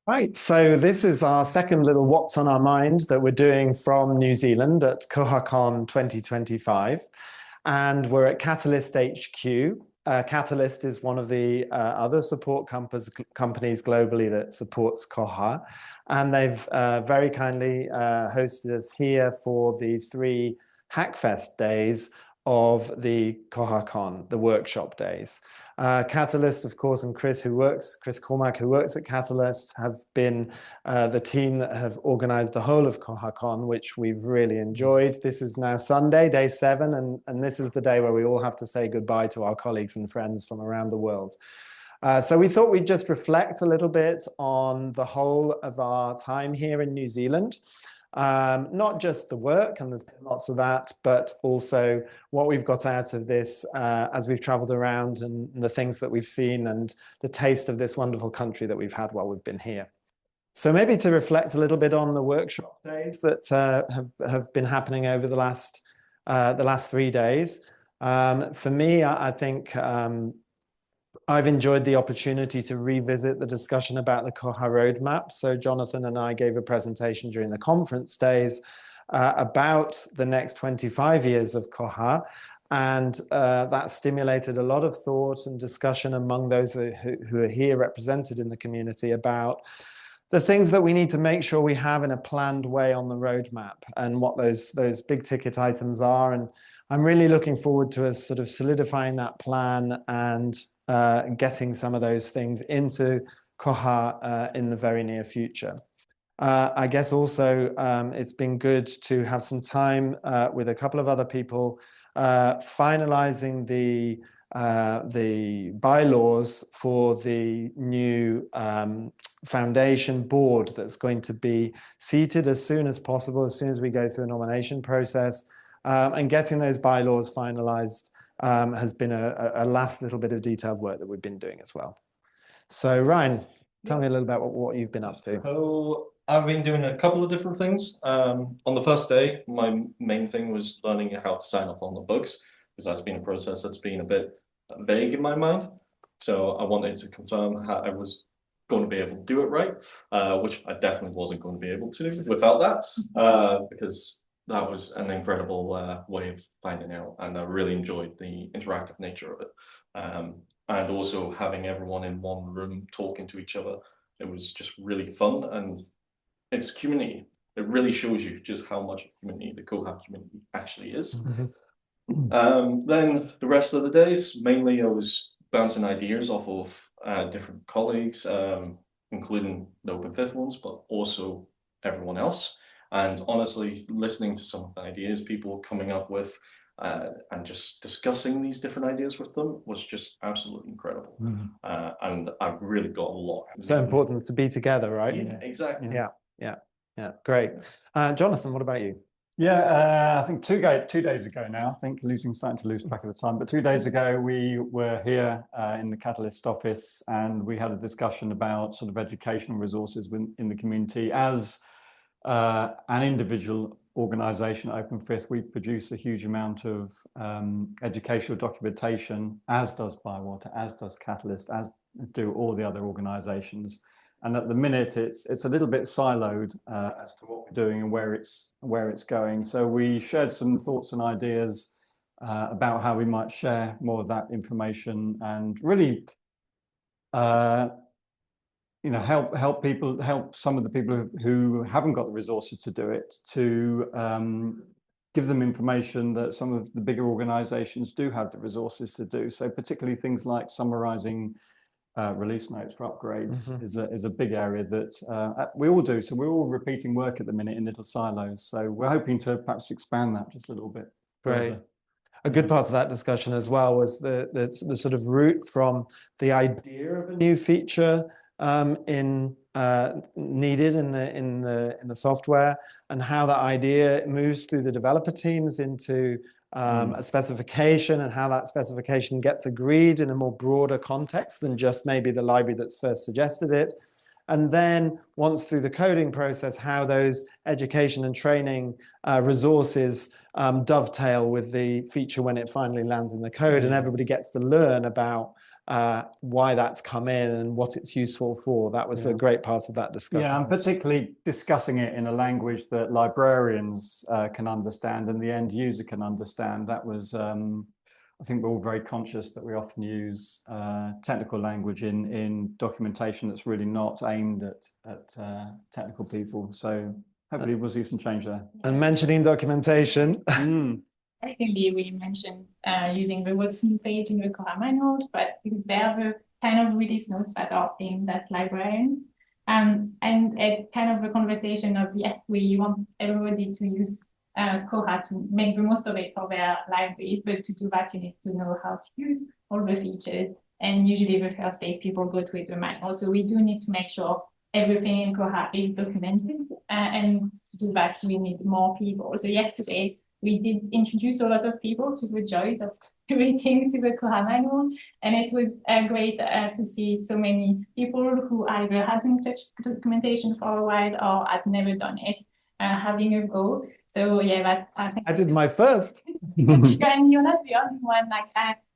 Right, so this is our second little What's on Our Mind that we're doing from New Zealand at KohaCon 2025. And we're at Catalyst HQ. Catalyst is one of the other support companies globally that supports Koha. And they've very kindly hosted us here for the three Hackfest days of the KohaCon, the workshop days. Catalyst, of course, and Chris Cormack, who works at Catalyst, have been the team that have organized the whole of KohaCon, which we've really enjoyed. This is now Sunday, day 7, and this is the day where we all have to say goodbye to our colleagues and friends from around the world. So we thought we'd just reflect a little bit on the whole of our time here in New Zealand. Not just the work, and there's lots of that, but also what we've got out of this as we've traveled around and the things that we've seen and the taste of this wonderful country that we've had while we've been here. So maybe to reflect a little bit on the workshop days that have been happening over the last 3 days. For me, I think I've enjoyed the opportunity to revisit the discussion about the Koha roadmap. So Jonathan and I gave a presentation during the conference days about the next 25 years of Koha. And that stimulated a lot of thought and discussion among those who are here represented in the community about the things that we need to make sure we have in a planned way on the roadmap and what those big ticket items are. And I'm really looking forward to us sort of solidifying that plan and getting some of those things into Koha in the very near future. I guess also it's been good to have some time with a couple of other people finalizing the bylaws for the new foundation board that's going to be seated as soon as possible, as soon as we go through a nomination process, and getting those bylaws finalized has been a last little bit of detailed work that we've been doing as well. So Ryan, tell me a little about what you've been up to. So I've been doing a couple of different things. On the first day, my main thing was learning how to sign off on the bugs, because that's been a process that's been a bit vague in my mind. So I wanted to confirm how I was going to be able to do it right, which I definitely wasn't going to be able to without that, because that was an incredible way of finding out, and I really enjoyed the interactive nature of it. And also having everyone in one room talking to each other. It was just really fun, and it's community. It really shows you just how much community the Koha community actually is. Then the rest of the days, mainly I was bouncing ideas off of different colleagues, including the Open Fifth ones, but also everyone else. And honestly, listening to some of the ideas people were coming up with and just discussing these different ideas with them was just absolutely incredible. And I've really got a lot. So important to be together, right? Yeah, exactly. Yeah, great. Jonathan, what about you? Yeah, I think two days ago now, I think starting to lose track of the time, but 2 days ago we were here in the Catalyst office, and we had a discussion about sort of educational resources in the community. As an individual organization, Open Fifth, we produce a huge amount of educational documentation, as does Bywater, as does Catalyst, as do all the other organizations. And at the minute, it's a little bit siloed as to what we're doing and where it's going. So we shared some thoughts and ideas about how we might share more of that information and really help some of the people who haven't got the resources to do it, to give them information that some of the bigger organizations do have the resources to do. So particularly things like summarizing release notes for upgrades is a big area that we all do. So we're all repeating work at the minute in little silos. So we're hoping to perhaps expand that just a little bit. Great. Further. A good part of that discussion as well was the sort of route from the idea of a new feature needed in the software, and how that idea moves through the developer teams into a specification, and how that specification gets agreed in a more broader context than just maybe the library that's first suggested it, And then once through the coding process, how those education and training resources dovetail with the feature when it finally lands in the code, and everybody gets to learn about why that's come in and what it's useful for. That was a great part of that discussion. Yeah, and particularly discussing it in a language that librarians can understand and the end user can understand. That was, I think we're all very conscious that we often use technical language in documentation that's really not aimed at technical people. So hopefully we'll see some change there. And mentioning documentation. I think we mentioned using the worksheet page in the Koha manual, but because they are the kind of release notes that are aimed at librarians. And it's kind of a conversation of, yes, we want everybody to use Koha to make the most of it for their libraries, but to do that, you need to know how to use all the features. And usually the first day people go to it the manual. So we do need to make sure everything in Koha is documented. And to do that, we need more people. So yesterday, we did introduce a lot of people to the joys of contributing to the Koha manual, and it was great to see so many people who either hadn't touched documentation for a while or had never done it, having a go. So yeah, I did my first. And you're not the only one. Like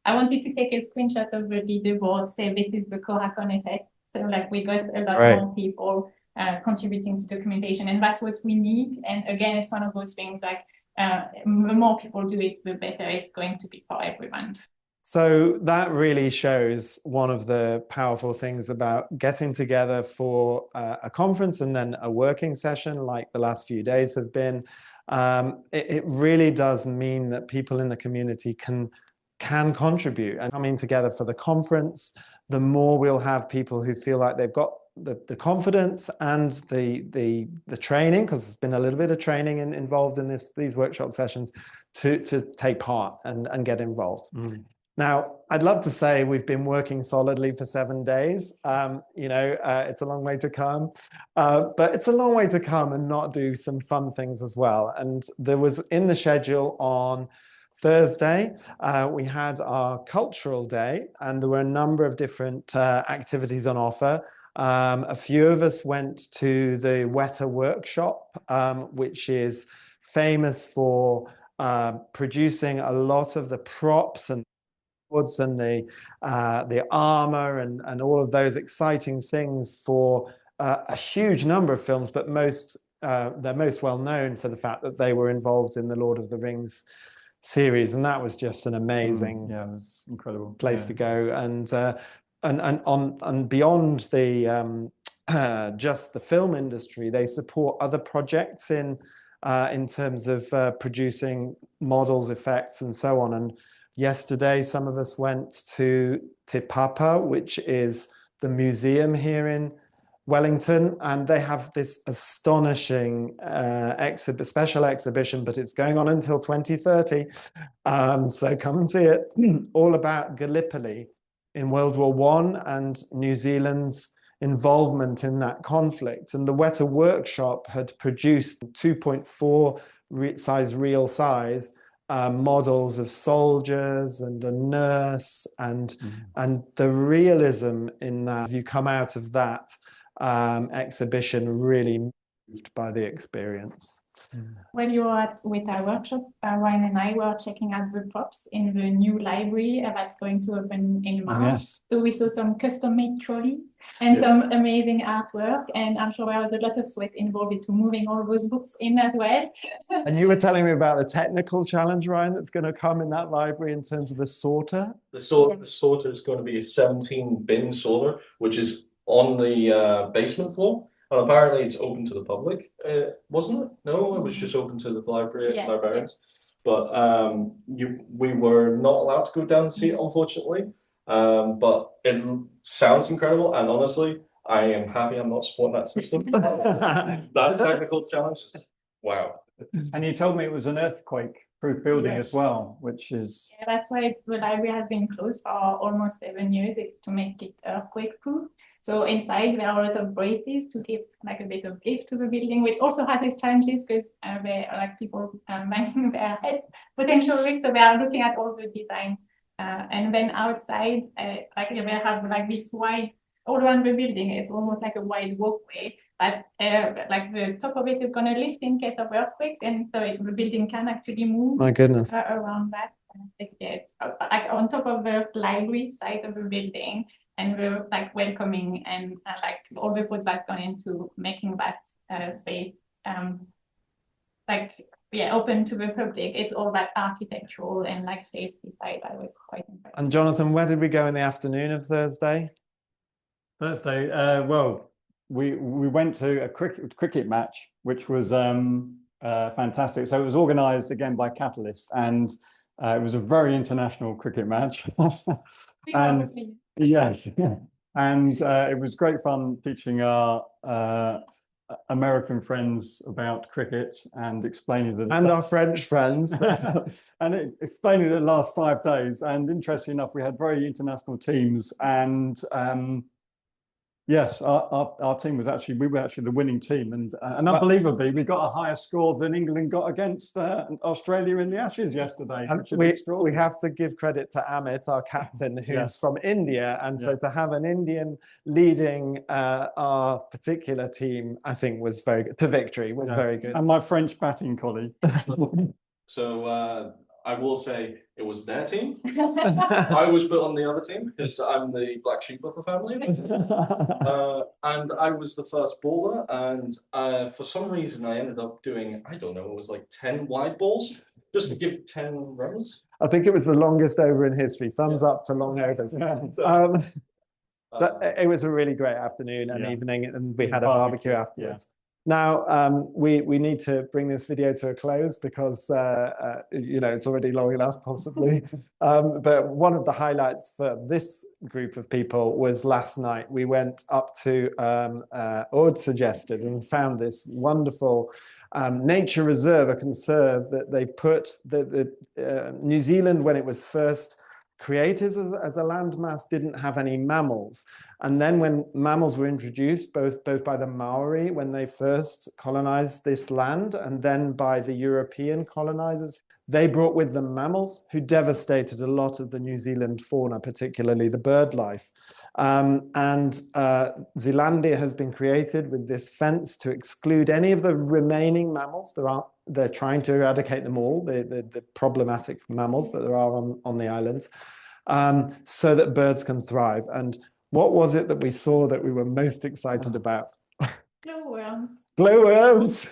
I wanted to take a screenshot of the leaderboard, say this is the KohaCon effect. So like we got a lot more people contributing to documentation, and that's what we need. And again, it's one of those things like, the more people do it, the better it's going to be for everyone. So that really shows one of the powerful things about getting together for a conference and then a working session like the last few days have been. It really does mean that people in the community can contribute. And coming together for the conference, the more we'll have people who feel like they've got the confidence and the training, because there's been a little bit of training involved in these workshop sessions, to take part and get involved. Now, I'd love to say we've been working solidly for 7 days. It's a long way to come, but it's a long way to come and not do some fun things as well. And there was in the schedule on Thursday, we had our cultural day, and there were a number of different activities on offer. A few of us went to the Weta workshop, which is famous for producing a lot of the props and woods and the armor and all of those exciting things for a huge number of films, but they're most well known for the fact that they were involved in the Lord of the Rings series, and that was just an amazing, it was incredible place to go. And beyond the just the film industry, they support other projects in terms of producing models, effects, and so on. And yesterday, some of us went to Te Papa, which is the museum here in Wellington, and they have this astonishing special exhibition, but it's going on until 2030. So come and see it. All about Gallipoli in World War I and New Zealand's involvement in that conflict. And the Weta workshop had produced 2.4 real size models of soldiers and a nurse, and the realism in that, you come out of that exhibition really moved by the experience. When you were with our workshop, Ryan and I were checking out the props in the new library that's going to open in March. So we saw some custom-made trolleys and some amazing artwork, and I'm sure there was a lot of sweat involved into moving all those books in as well. And you were telling me about the technical challenge, Ryan, that's going to come in that library in terms of the sorter. The sorter is going to be a 17-bin sorter, which is on the basement floor. And apparently it's open to the public, wasn't it? No, it was just open to the librarians. But we were not allowed to go down and see it, unfortunately. But it sounds incredible, and honestly, I am happy I'm not supporting that system. That technical challenge is wow. And you told me it was an earthquake-proof building as well, which is... Yeah, that's why the library has been closed for almost 7 years, to make it earthquake-proof. So inside there are a lot of braces to give like a bit of lift to the building, which also has its challenges because they are like people banging their head potential risks. So they are looking at all the design. And then outside, they have like this wide all around the building. It's almost like a wide walkway, but like the top of it is going to lift in case of earthquakes, and so the building can actually move My goodness. around that. Yeah, it's like on top of the library side of the building, and we're like welcoming and like all the thought that's gone into making that space like open to the public. It's all that architectural and like safety side. I was quite impressed. And Jonathan, where did we go in the afternoon of Thursday? Well, we went to a cricket match, which was fantastic. So it was organised again by Catalyst, and it was a very international cricket match. And yes, and it was great fun teaching our American friends about cricket and explaining the And our French friends. and explaining the last 5 days. And interestingly enough, we had very international teams, and yes, our team was actually, we were actually the winning team, and unbelievably, we got a higher score than England got against Australia in the Ashes yesterday. And we have to give credit to Amit, our captain, who's from India, and so to have an Indian leading our particular team, I think was very good. The victory was very good. And my French batting colleague. So I will say it was their team. I was put on the other team because I'm the black sheep of the family. And I was the first bowler, and for some reason I ended up doing, I don't know, it was like 10 wide balls just to give 10 runs. I think it was the longest over in history. Thumbs up to long overs. It was a really great afternoon and evening, and we had a barbecue afterwards. Now, we need to bring this video to a close because, you know, it's already long enough, possibly. But one of the highlights for this group of people was last night. We went up to Auld suggested and found this wonderful nature reserve, a conserve that they've put. New Zealand, when it was first created as a landmass, didn't have any mammals. And then when mammals were introduced, both by the Maori when they first colonized this land, and then by the European colonizers, they brought with them mammals who devastated a lot of the New Zealand fauna, particularly the bird life. Zealandia has been created with this fence to exclude any of the remaining mammals. They're trying to eradicate them all, the problematic mammals that there are on the islands, so that birds can thrive. And what was it that we saw that we were most excited about? Glowworms. Glowworms.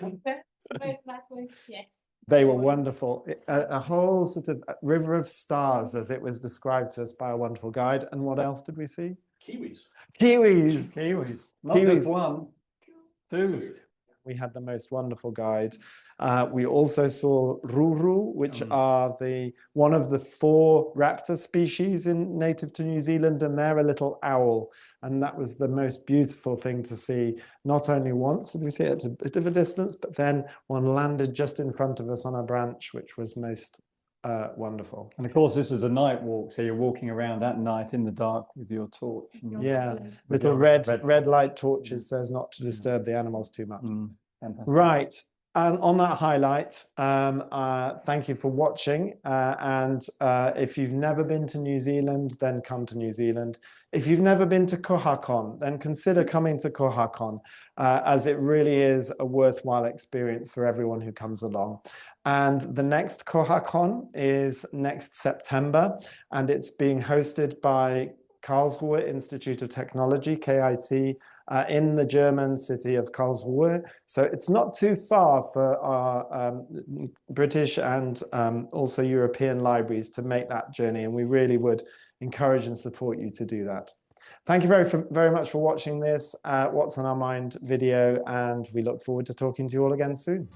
Yes. They were wonderful. A whole sort of river of stars, as it was described to us by a wonderful guide. And what else did we see? Kiwis. Kiwis. Not just one, two. We had the most wonderful guide. We also saw ruru, which are one of the 4 raptor species native to New Zealand, and they're a little owl. And that was the most beautiful thing to see. Not only once did we see it at a bit of a distance, but then one landed just in front of us on a branch, which was most wonderful. And of course, this is a night walk, so you're walking around at night in the dark with your torch. Little red light torches so as not to disturb the animals too much. Right. And on that highlight, thank you for watching. And if you've never been to New Zealand, then come to New Zealand. If you've never been to KohaCon, then consider coming to KohaCon, as it really is a worthwhile experience for everyone who comes along. And the next KohaCon is next September, and it's being hosted by Karlsruhe Institute of Technology, KIT, in the German city of Karlsruhe. So it's not too far for our British and also European libraries to make that journey, and we really would encourage and support you to do that. Thank you very much for watching this What's on Our Mind video, and we look forward to talking to you all again soon.